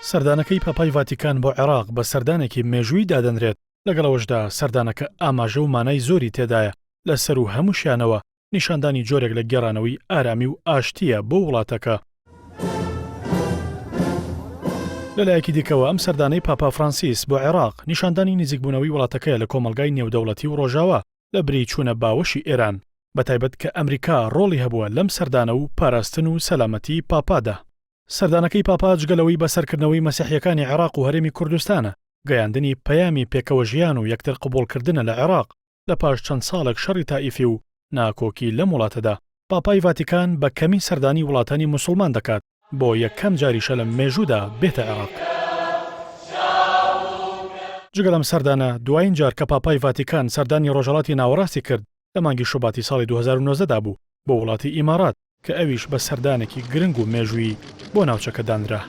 سەردانەکەی پاپای ڤاتیکان بۆ عێراق بە سەردانێکی مێژووی دادەنرێت لەگەڵەوەشدا سەردانەکە ئاماژە و مانای زۆری تێدایە لەسەر و هەمووشیانەوە نیشاندانی جۆرێک لە گێڕانەوەی ئارامی و ئاشتیە بۆ وڵاتەکە. لەلایەکی دیکەوە ئەم سەردانەی پاپا فرانسیس بۆ عێراق نیشاندانی نزیکبوونەوەی وڵاتەکەیە لە کۆمەلگای نێودەوڵەتی و ڕۆژاوا لە بری چوونە باوەشی ئێران بەتایبەت کە ئەمریکا ڕۆڵی هەبووە لەم سەردانە و پاراستن و سەلامەتی پاپادا. سەردانەکەی پاپا جگەلەوەی بەسەرکردنەوەی مەسیحیەکانی عێراق و هەرێمی کوردستانە گەیاندنی پەیامی پێکەوە ژیان و یەکتر قبوڵکردنە لە عێراق لە پاش چەند ساڵێک شەڕی تائیفی و ناکۆکی لەم وڵاتەدا. پاپای ڤاتیکان بە کەمی سەردانی وڵاتانی موسڵمان دەکات بۆ یەکەم جاریشە لە مێژوودا بێتە عێراق. جگەل ئەم سەردانە دوایین جار کە پاپای ڤاتیکان سەردانی ڕۆژهەڵاتی ناوەڕاستی کرد لە مانگی شوباتی ساڵی 2019دا بوو بۆ وڵاتی ئیمارات کە ئەویش بە سەردانێکی گرنگ و مێژووی بۆ ناوچەکە دانرا.